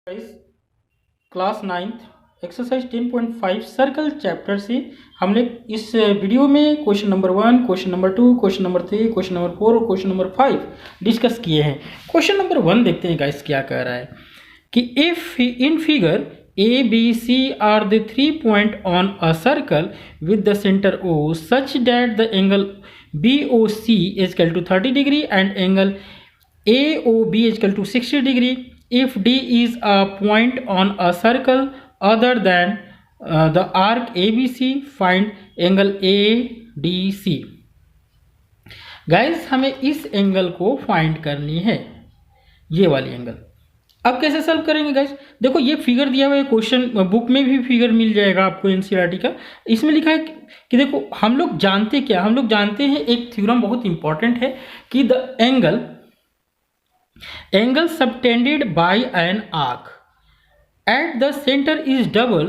Guys class 9th exercise 10.5 circle chapter से हमने इस वीडियो में question number 1, question number 2, question number 3, question number 4 और क्वेश्चन नंबर 5 डिस्कस किए हैं। क्वेश्चन नंबर 1 देखते हैं गाइस क्या कह रहा है कि if in figure A B C are the 3 point on a circle with the centre O such that the angle BOC is equal to 30 degree and angle AOB is equal to 60 degree. If D is a point on a circle other than the arc ABC, find angle ADC. Guys हमें इस angle को find करनी है, ये वाली angle. अब कैसे solve करेंगे गाइस? देखो ये फिगर दिया हुआ है, क्वेश्चन बुक में भी फिगर मिल जाएगा आपको एनसीईआरटी का। इसमें लिखा है कि देखो हम लोग जानते क्या, हम लोग जानते हैं एक थ्योरम बहुत इंपॉर्टेंट है कि the angle subtended by an arc at the center is double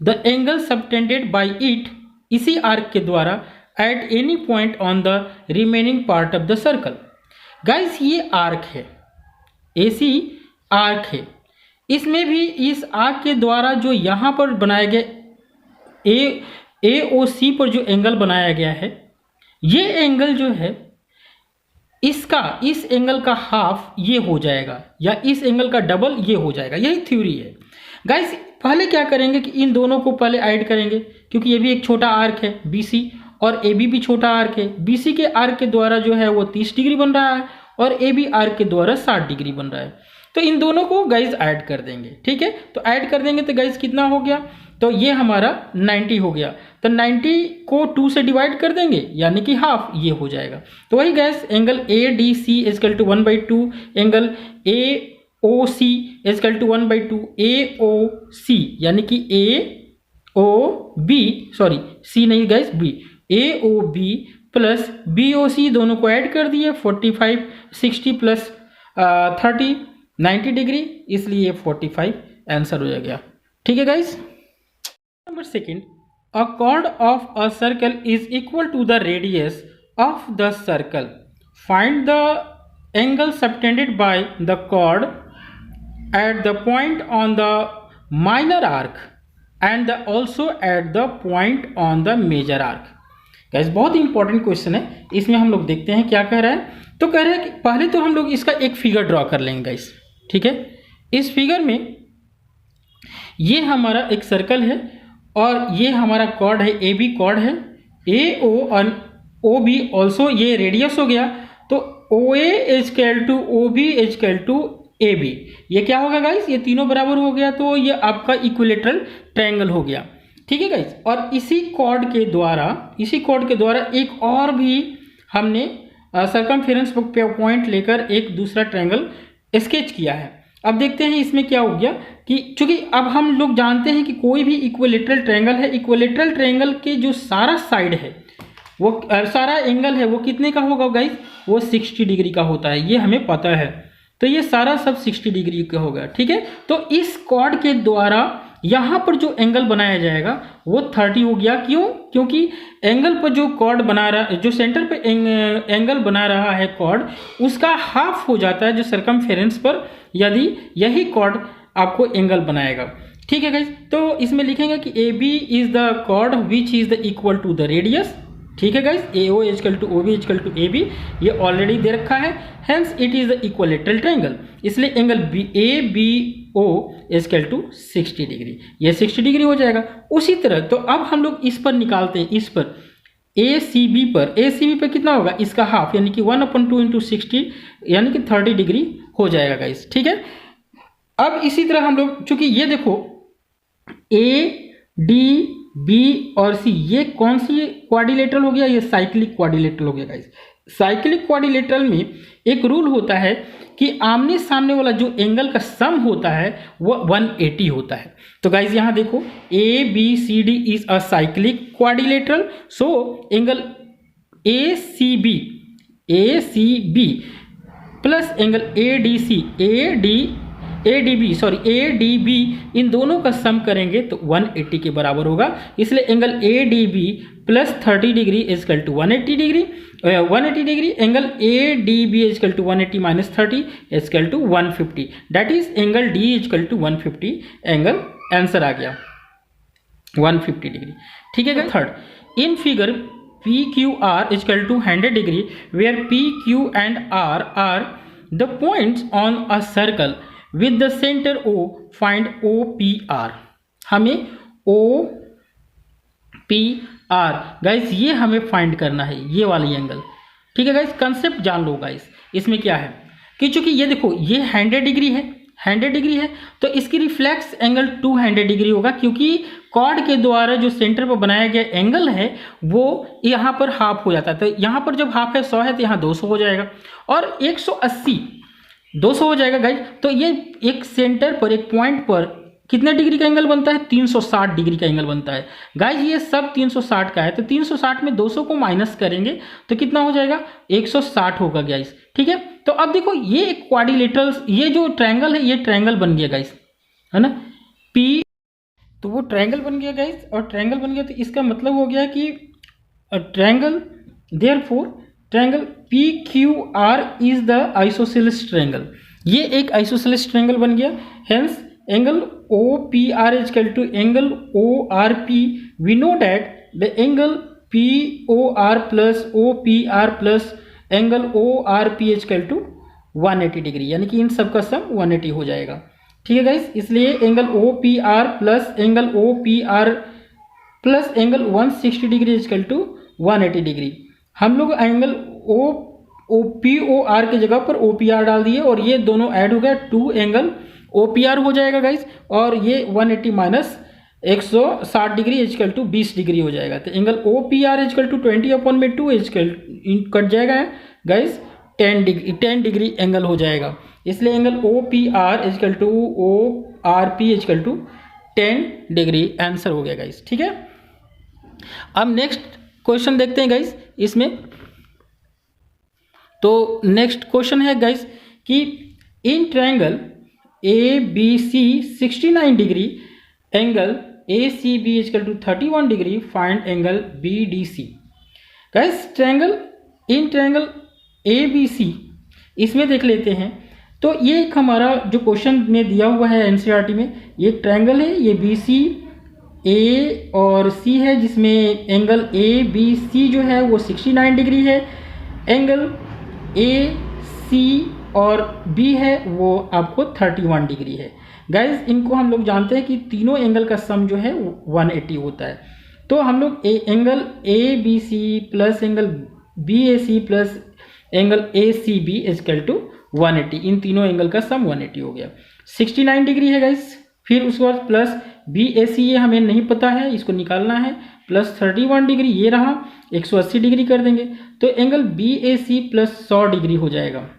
the angle subtended by it इसी arc के द्वारा at any point on the remaining part of the circle। Guys ये arc है, AC arc है। इसमें भी इस arc के द्वारा जो यहाँ पर बनाया गया AOC पर जो एंगल बनाया गया है, ये एंगल जो है इसका इस एंगल का हाफ ये हो जाएगा या इस एंगल का डबल ये हो जाएगा। यही थ्योरी है गाइस। पहले क्या करेंगे कि इन दोनों को पहले ऐड करेंगे, क्योंकि ये भी एक छोटा आर्क है BC और AB भी छोटा आर्क है। BC के आर्क के द्वारा जो है वो 30 डिग्री बन रहा है और AB आर्क के द्वारा 60 डिग्री बन रहा है। तो इन दोनों को गाइस ऐड कर देंगे, ठीक है। तो ऐड कर देंगे तो गाइस कितना हो गया, तो ये हमारा 90 हो गया। तो 90 को 2 से डिवाइड कर देंगे यानी कि हाफ ये हो जाएगा। तो वही guys angle ADC is equal to 1/2, angle AOC is equal to 1/2 AOC यानी कि AOB, सॉरी C नहीं guys B, AOB plus BOC दोनों को ऐड कर दिए। 45 60 प्लस 30 90 डिग्री, इसलिए 45 आंसर हो गया, ठीक है guys. Number 2, a chord of a circle is equal to the radius of the circle. Find the angle subtended by the chord at the point on the minor arc and also at the point on the major arc. Guys बहुत ही important question है। इसमें हम लोग देखते हैं क्या कह रहा है। तो कह रहा है कि पहले तो हम लोग इसका एक फिगर ड्रॉ कर लेंगे गाइस, ठीक है। इस फिगर में ये हमारा एक सर्कल है और ये हमारा कॉर्ड है, AB कॉर्ड है, AO और OB ऑल्सो ये रेडियस हो गया। तो OA is equal to OB is equal to AB, ये क्या होगा गाइस, ये तीनों बराबर हो गया। तो ये आपका इक्विलेटरल ट्रायंगल हो गया, ठीक है गाइस। और इसी कॉर्ड के द्वारा एक और भी हमने सर्कमफेरेंस पॉइंट लेकर एक दूसरा ट्रायंगल स्केच किया है। अब देखते हैं इसमें क्या हो गया कि चूंकि अब हम लोग जानते हैं कि कोई भी इक्विलेटरल ट्रायंगल है, इक्विलेटरल ट्रायंगल के जो सारा साइड है वो सारा एंगल है वो कितने का होगा गाइस, वो 60 डिग्री का होता है, ये हमें पता है। तो ये सारा सब 60 डिग्री का होगा, ठीक है। तो इस कॉर्ड के द्वारा यहाँ पर जो एंगल बनाया जाएगा वो 30 हो गया। क्यों? क्योंकि एंगल पर जो कॉर्ड बना रहा, जो सेंटर पे एंगल बना रहा है कॉर्ड, उसका हाफ हो जाता है जो सर्कमफेरेंस पर यदि यही कॉर्ड आपको एंगल बनाएगा, ठीक है गाइस। तो इसमें लिखेंगे कि AB is the chord which is the equal to the radius, ठीक है guys. AO is equal to OB is equal to AB ये ऑलरेडी दे रखा है, hence it is the equilateral triangle, इसलिए angle ABO is equal to 60 degree, ये 60 degree हो जाएगा। उसी तरह तो अब हम लोग इस पर निकालते हैं, इस पर ACB पर कितना होगा, इसका हाफ यानी कि 1/2 इंटू 60 यानी कि 30 डिग्री हो जाएगा गाइस, ठीक है। अब इसी तरह हम लोग चूंकि ये देखो ADB और C ये कौन सी क्वाड्रिलेटरल हो गया, ये साइक्लिक क्वाड्रिलेटरल हो गया गाइस। साइक्लिक क्वाड्रिलेटरल में एक रूल होता है कि आमने सामने वाला जो एंगल का सम होता है वो 180 होता है। तो गाइस यहाँ देखो ABCD is a cyclic quadrilateral, so angle ACB plus angle ADB इन दोनों का सम करेंगे तो 180 के बराबर होगा। इसलिए angle ADB plus 30 degree is equal to 180 degree, 180 degree angle A D B equal to 180 minus 30 equal to 150, that is angle D equal to 150 angle, answer आ गया 150 डिग्री। ठीक है। Third, in figure P Q R equal to 100 degree where P Q and R the points on a circle with the centre O, find O P are. हमें ओ P are guys ये हमें find करना है, ये वाली angle. ठीक है guys, concept जान लो गाइस। इसमें क्या है कि चूंकि ये देखो ये 100 डिग्री है, 100 डिग्री है, तो इसकी रिफ्लेक्स एंगल 200 डिग्री होगा, क्योंकि कॉर्ड के द्वारा जो सेंटर पर बनाया गया एंगल है वो यहाँ पर हाफ हो जाता है। तो यहाँ पर जब हाफ है 100 है तो यहाँ 200 हो जाएगा, और 180 200 हो जाएगा गाइस। तो ये एक सेंटर पर, एक पॉइंट पर कितने डिग्री का एंगल बनता है? 360 डिग्री का एंगल बनता है गाइस। ये सब 360 का है, तो 360 में 200 को माइनस करेंगे तो कितना हो जाएगा? 160 होगा गाइस। ठीक है, तो अब देखो ये एक क्वाड्रिलेटरल, ये जो ट्रायंगल है ये ट्रायंगल बन गया गाइस, है ना, पी, तो वो ट्रायंगल बन गया गाइस, और ट्रायंगल बन गया तो इसका मतलब हो गया कि triangle, therefore triangle P Q are is the isosceles triangle. ये एक आइसोसेलेस ट्रायंगल बन गया, hence angle OPR is equal to angle ORP. We know that the angle POR plus OPR plus angle ORP is equal to 180 degree, यानी कि इन सब का सम 180 हो जाएगा। ठीक है गाइस, इसलिए angle OPR plus angle OPR plus angle 160 degree is equal to 180 degree. हम लोग एंगल POR के जगह पर OPR डाल दिए और ये दोनों ऐड हो गया, 2 एंगल OPR हो जाएगा गाइस, और ये 180 minus 160 degree is equal to 20 degree हो जाएगा। तो angle OPR is equal to 20/2 is equal cut जाएगा गाइस, 10 डिग्री एंगल हो जाएगा। इसलिए angle OPR is equal to ORP is equal to 10 degree, answer हो गया गाइस। ठीक है, अब नेक्स्ट क्वेश्चन देखते हैं गाइस इसमें। तो नेक्स्ट क्वेश्चन है गाइस कि in triangle ABC 69 degree angle ACB is equal to 31 degree, find angle BDC। Guys triangle, in triangle ABC इसमें देख लेते हैं। तो ये एक हमारा जो क्वेश्चन में दिया हुआ है NCERT में, ये ट्रायंगल है, ये BC A और C है, जिसमें एंगल ABC जो है वो 69 डिग्री है, एंगल AC और B है वो आपको 31 डिग्री है। गाइज इनको हम लोग जानते हैं कि तीनों एंगल का सम जो है 180 होता है। तो हम लोग angle ABC plus angle BAC plus angle ACB is equal to 180, इन तीनों एंगल का सम 180 हो गया। 69 डिग्री है गाइज, फिर उसके बाद प्लस BAC ये हमें नहीं पता है, इसको निकालना है, प्लस 31 डिग्री ये रहा, 180 डिग्री कर देंगे तो एंगल BAC प्लस 100 डिग्री हो जाएगा।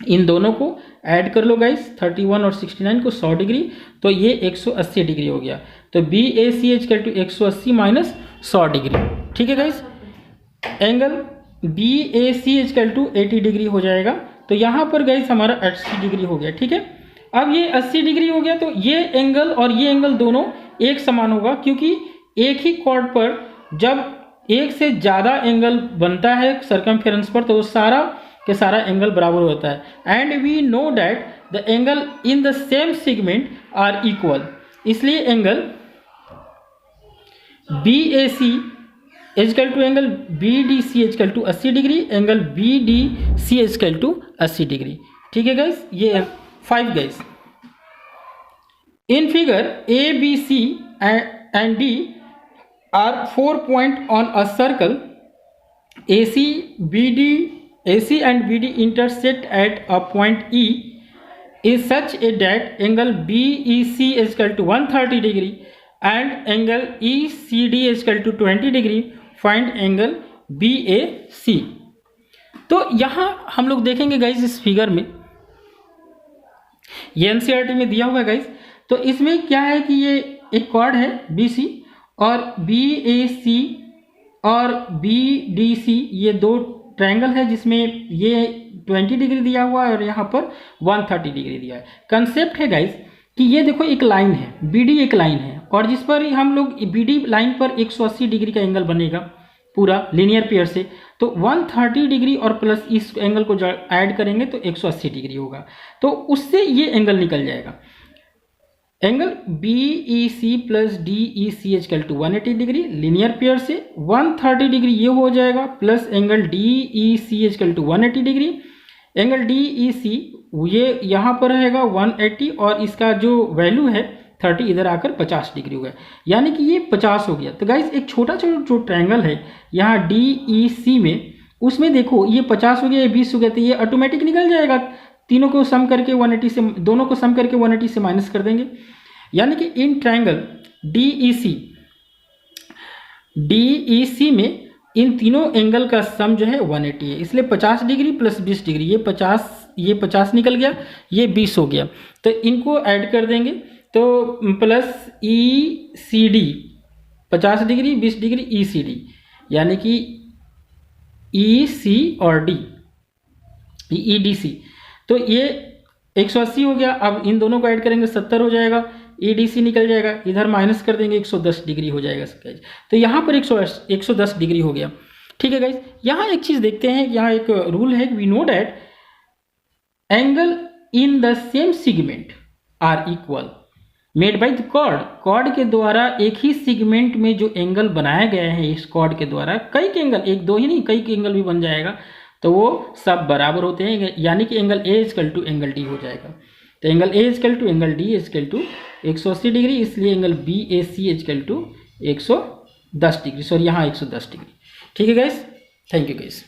इन दोनों को ऐड कर लो गाइस, 31 और 69 को 100 डिग्री, तो ये 180 डिग्री हो गया। तो BAC is equal to 180 minus 100 degree. ठीक है guys, angle BAC is equal to 80 degree हो जाएगा। तो यहाँ पर गाइस हमारा 80 डिग्री हो गया। ठीक है, अब ये 80 डिग्री हो गया, तो ये एंगल और ये एंगल दोनों एक समान होगा, क्योंकि एक ही कॉर्ड पर जब एक से ज़्यादा एंगल बनता है सर्कमफेरेंस पर, तो वो सारा के सारा एंगल बराबर होता है। And we know that the angle in the same segment are equal, इसलिए angle BAC is equal to angle BDC equal to 80 degree, angle BDC equal to 80 degree. ठीक है गाइस, ये 5 guys. In figure ABC and D are 4 point on a circle, AC and BD intersect at a point E is such a that angle BEC is equal to 130 degree and angle ECD is equal to 20 degree. Find angle BAC. तो यहाँ हम लोग देखेंगे guys इस figure में, ये NCERT में दिया हुआ है गाइज। तो इसमें क्या है कि ये एक कॉर्ड है BC और BAC और BDC, ये दो ट्रायंगल है जिसमें ये 20 डिग्री दिया हुआ है और यहाँ पर 130 डिग्री दिया है। कंसेप्ट है गाइस कि ये देखो एक लाइन है, BD एक लाइन है और जिस पर हम लोग BD लाइन पर 180 डिग्री का एंगल बनेगा पूरा लीनियर पेयर से, तो 130 डिग्री और प्लस इस एंगल को ऐड करेंगे तो 180 डिग्री होगा, तो उससे ये एंगल निकल जाएगा। Angle BEC plus DEC equal to 180 degree linear pair से, 130 डिग्री ये हो जाएगा plus angle DEC equal to 180 degree. Angle DEC ये यहाँ पर रहेगा 180 और इसका जो वैल्यू है 30 इधर आकर 50 डिग्री हो गया, यानी कि ये 50 हो गया। तो गाइस एक छोटा छोटा जो ट्रायंगल है यहाँ DEC में, उसमें देखो ये 50 हो गया, ये 20 हो गया, तो ये ऑटोमेटिक निकल जाएगा। तीनों को सम करके 180 से, दोनों को सम करके 180 से माइनस कर देंगे, यानी कि इन ट्रायंगल DEC में इन तीनों एंगल का सम जो है 180 है, इसलिए 50 डिग्री प्लस 20 डिग्री, ये 50 निकल गया, ये 20 हो गया, तो इनको ऐड कर देंगे तो plus ECD 50 degree 20 degree ECD, यानी कि EC और D EDC, तो ये 180 हो गया। अब इन दोनों को ऐड करेंगे 70 हो जाएगा, EDC निकल जाएगा, इधर माइनस कर देंगे 110 डिग्री हो जाएगा इसका, तो यहाँ पर 110 डिग्री हो गया। ठीक है गाइज, यहाँ एक चीज़ देखते हैं, यहाँ एक रूल है, we know that angle in the same segment are equal made by the chord के द्वारा एक ही सेगमेंट में जो एंगल बनाया गया है इस कॉर्ड के द्वारा, कई के एंगल, एक दो ही नहीं कई के एंगल भी बन जाएगा, तो वो सब बराबर होते हैं, यानी कि angle A equal to angle D हो जाएगा। तो angle A equal to angle D equal to 180 degree, इसलिए angle BAC equal to 110 degree, sorry यहाँ 110 डिग्री। ठीक है गाइस, थैंक यू गाइस।